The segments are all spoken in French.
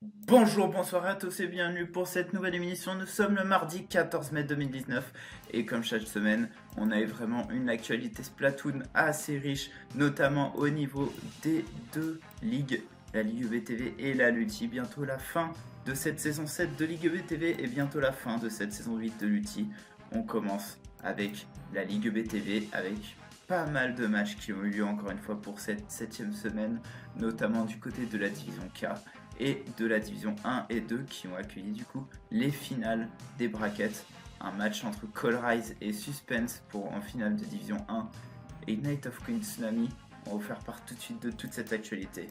Bonjour, bonsoir à tous et bienvenue pour cette nouvelle émission. Nous sommes le mardi 14 mai 2019 et comme chaque semaine, on a vraiment une actualité Splatoon assez riche, notamment au niveau des deux ligues, la Ligue BTV et la LUTI. Bientôt la fin de cette saison 7 de Ligue BTV et bientôt la fin de cette saison 8 de LUTI. On commence avec la Ligue BTV avec pas mal de matchs qui ont eu lieu encore une fois pour cette 7ème semaine, notamment du côté de la division K et de la division 1 et 2 qui ont accueilli du coup les finales des brackets. Un match entre Colrise et Suspense pour en finale de division 1 et Night of Queen Tsunami. On va vous faire part tout de suite de toute cette actualité.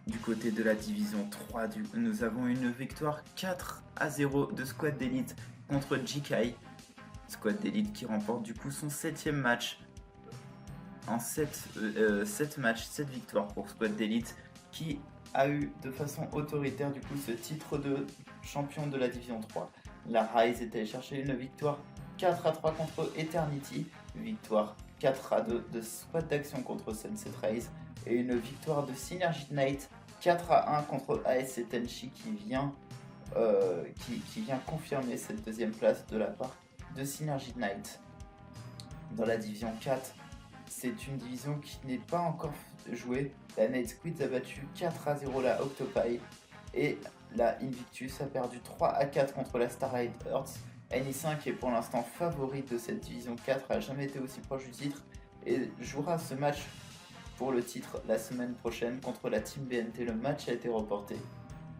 Du côté de la division 3, nous avons une victoire 4-0 de Squad d'Elite contre JK. Squad d'Elite qui remporte du coup son 7ème match en 7 matchs, 7 victoires pour Squad d'Elite qui a eu de façon autoritaire du coup ce titre de champion de la division 3. La Rise est allée chercher une victoire 4-3 contre Eternity, victoire 4-2 de Squad d'Action contre Sunset Rise et une victoire de Synergy Knight 4-1 contre ASC Tenchi qui vient confirmer cette deuxième place de la part de Synergy Knight. Dans la division 4, c'est une division qui n'est pas encore jouée. La Night Squids a battu 4-0 la Octopi et la Invictus a perdu 3-4 contre la Starlight Earths. NI5 est pour l'instant favorite de cette division 4, n'a jamais été aussi proche du titre et jouera ce match pour le titre la semaine prochaine contre la Team BNT. Le match a été reporté.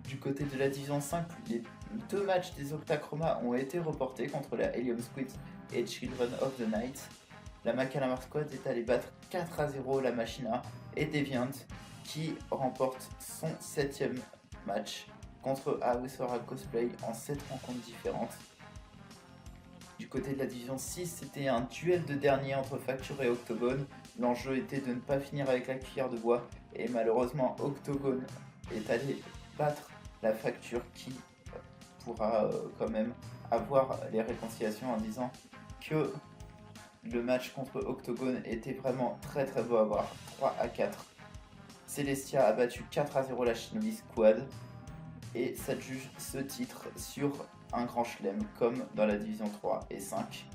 Du côté de la division 5, les deux matchs des Octachroma ont été reportés contre la Helium Squids et Children of the Night. La Macalamar Squad est allée battre 4-0 la Machina et Deviant qui remporte son 7ème match contre Awisora Cosplay en 7 rencontres différentes. Du côté de la division 6, c'était un duel de dernier entre Facture et Octogone. L'enjeu était de ne pas finir avec la cuillère de bois et malheureusement Octogone est allé battre la Facture qui pourra quand même avoir les réconciliations en disant que le match contre Octogone était vraiment très beau à voir, 3-4. Celestia a battu 4-0 la Shinobi Squad et s'adjuge ce titre sur un grand chelem comme dans la division 3 et 5.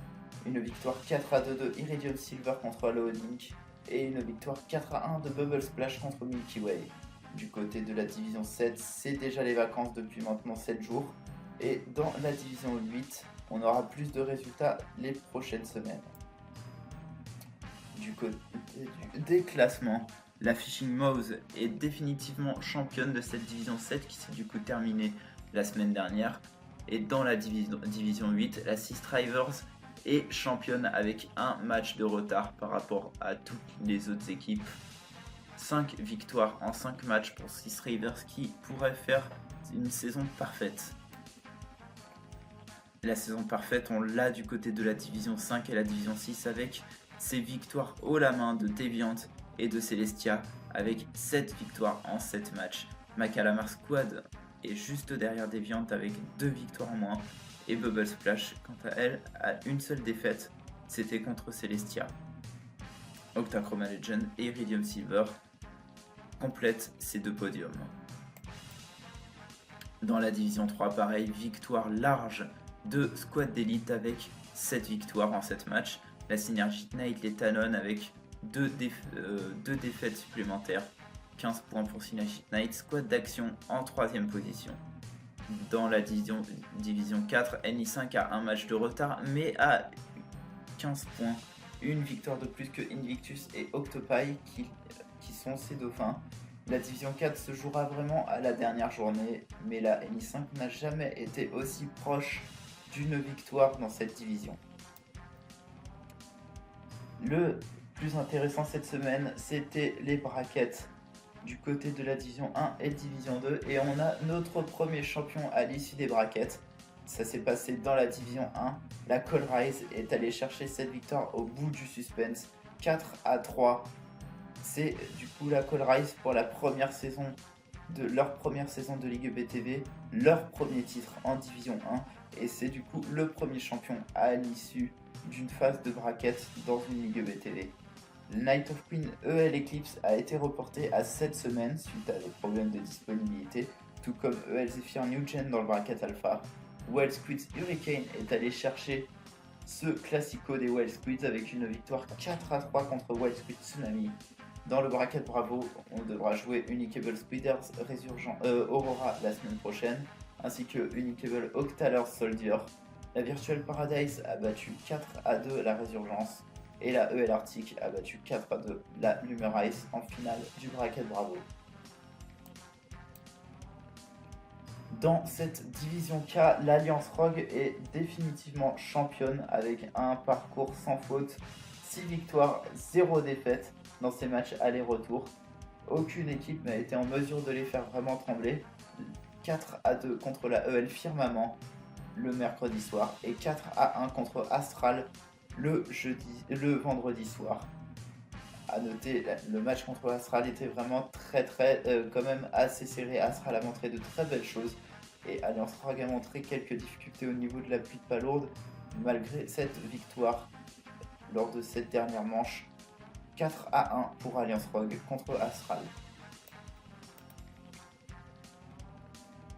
Une victoire 4-2 de Iridium Silver contre Halo Link et une victoire 4-1 de Bubble Splash contre Milky Way. Du côté de la division 7, c'est déjà les vacances depuis maintenant 7 jours. Et dans la division 8, on aura plus de résultats les prochaines semaines. Du côté des classements, la Fishing Mouse est définitivement championne de cette division 7 qui s'est du coup terminée la semaine dernière. Et dans la division 8, la Sea Strivers est championne avec un match de retard par rapport à toutes les autres équipes. 5 victoires en 5 matchs pour Sea Strivers qui pourrait faire une saison parfaite. La saison parfaite, on l'a du côté de la division 5 et la division 6 avec ses victoires haut la main de Deviant et de Celestia avec 7 victoires en 7 matchs. Macalamar Squad est juste derrière Deviant avec 2 victoires en moins et Bubble Splash quant à elle a une seule défaite, c'était contre Celestia. Octachroma Legend et Iridium Silver complètent ces deux podiums. Dans la division 3, pareil, victoire large de Squad d'Elite avec 7 victoires en 7 matchs. La Synergy Knight les talonne avec 2 défaites supplémentaires. 15 points pour Synergy Knight. Squad d'Action en 3ème position. Dans la division 4, NI5 a un match de retard mais a 15 points. Une victoire de plus que Invictus et Octopi qui sont ses dauphins. La division 4 se jouera vraiment à la dernière journée, mais la NI5 n'a jamais été aussi proche d'une victoire dans cette division. Le plus intéressant cette semaine, c'était les brackets du côté de la division 1 et division 2, et on a notre premier champion à l'issue des brackets. Ça s'est passé dans la division 1. La Colrise est allée chercher cette victoire au bout du suspense, 4-3. C'est du coup la Colrise pour leur première saison de Ligue BTV, leur premier titre en division 1, et c'est du coup le premier champion à l'issue d'une phase de bracket dans une Ligue BTV. Le Night of Queen EL Eclipse a été reporté à cette semaine suite à des problèmes de disponibilité, tout comme EL Zephyr New Gen dans le bracket Alpha. Wild Squids Hurricane est allé chercher ce classico des Wild Squids avec une victoire 4-3 contre Wild Squids Tsunami. Dans le bracket Bravo, on devra jouer Unicable Squiders Aurora la semaine prochaine, ainsi que Unicable Octalers Soldier. La Virtual Paradise a battu 4-2 la Résurgence et la EL Arctic a battu 4-2 la Lumerice en finale du bracket Bravo. Dans cette division K, l'Alliance Rogue est définitivement championne avec un parcours sans faute, 6 victoires, 0 défaites dans ses matchs aller-retour. Aucune équipe n'a été en mesure de les faire vraiment trembler. 4-2 contre la EL Firmament le mercredi soir et 4-1 contre Astral le vendredi soir. A noter, le match contre Astral était vraiment quand même assez serré. Astral a montré de très belles choses et Alliance Rogue a montré quelques difficultés au niveau de la pluie de palourde malgré cette victoire lors de cette dernière manche. 4-1 pour Alliance Rogue contre Astral.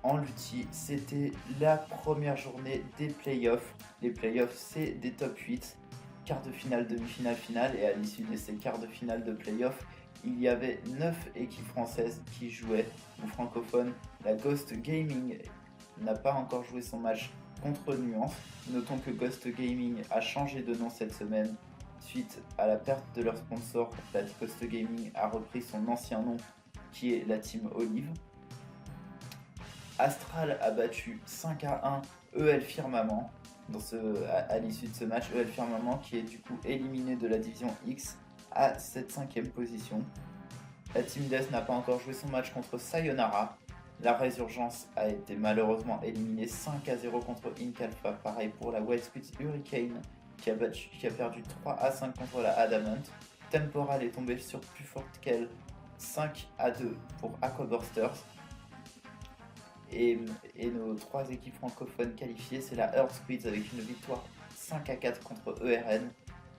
En Lutti, c'était la première journée des playoffs. Les playoffs, c'est des top 8, quart de finale, demi-finale, finale. Et à l'issue de ces quarts de finale de playoffs, il y avait 9 équipes françaises qui jouaient, ou francophones. La Ghost Gaming n'a pas encore joué son match contre Nuance. Notons que Ghost Gaming a changé de nom cette semaine suite à la perte de leur sponsor. La Ghost Gaming a repris son ancien nom qui est la Team Olive. Astral a battu 5-1 EL Firmament à l'issue de ce match. EL Firmament qui est du coup éliminé de la division X à cette 5ème position. La Team Death n'a pas encore joué son match contre Sayonara. La Résurgence a été malheureusement éliminée 5-0 contre Inc Alpha. Pareil pour la Wild Squids Hurricane qui a perdu 3-5 contre la Adamant. Temporal est tombé sur plus forte qu'elle 5-2 pour Aquabursters. Et nos 3 équipes francophones qualifiées, c'est la Earth Squids avec une victoire 5-4 contre ERN,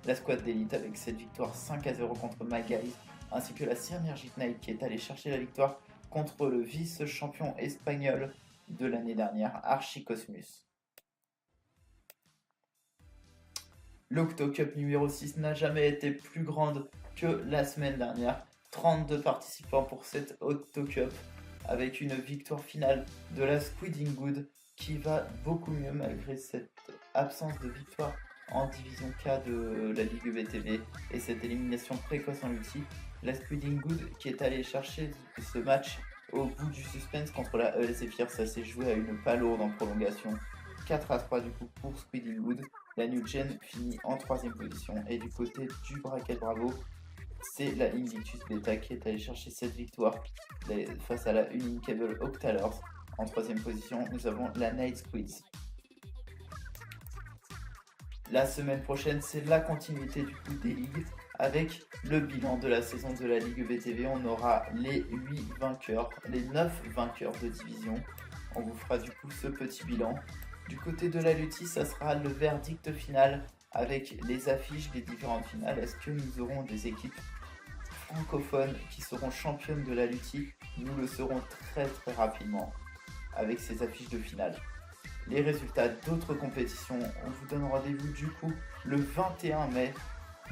la Squad d'élite avec cette victoire 5-0 contre Magaïs, ainsi que la Synergic Knight qui est allée chercher la victoire contre le vice-champion espagnol de l'année dernière, Archicosmus. L'Octo Cup numéro 6 n'a jamais été plus grande que la semaine dernière. 32 participants pour cette Octo Cup, avec une victoire finale de la Squiding Good qui va beaucoup mieux malgré cette absence de victoire en division K de la Ligue BTV et cette élimination précoce en Lutti. La Squiding Good qui est allée chercher ce match au bout du suspense contre la EL Zephyr. Ça s'est joué à une palourde en prolongation. 4-3 du coup pour Squiding Good. La New Gen finit en 3ème position et du côté du bracket Bravo, c'est la Invictus Beta qui est allée chercher cette victoire face à la Unicable Octalers. En 3ème position, nous avons la Night Squids. La semaine prochaine, c'est la continuité du coup des ligues avec le bilan de la saison de la Ligue BTV. On aura les 8 vainqueurs, les 9 vainqueurs de division. On vous fera du coup ce petit bilan. Du côté de la Lutti, ça sera le verdict final avec les affiches des différentes finales. Est-ce que nous aurons des équipes francophones qui seront championnes de la Lutti? Nous le saurons très rapidement avec ces affiches de finale. Les résultats d'autres compétitions, on vous donne rendez-vous du coup le 21 mai,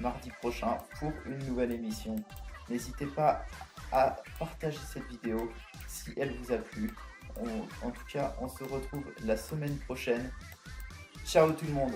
mardi prochain, pour une nouvelle émission. N'hésitez pas à partager cette vidéo si elle vous a plu. En tout cas, on se retrouve la semaine prochaine. Ciao tout le monde!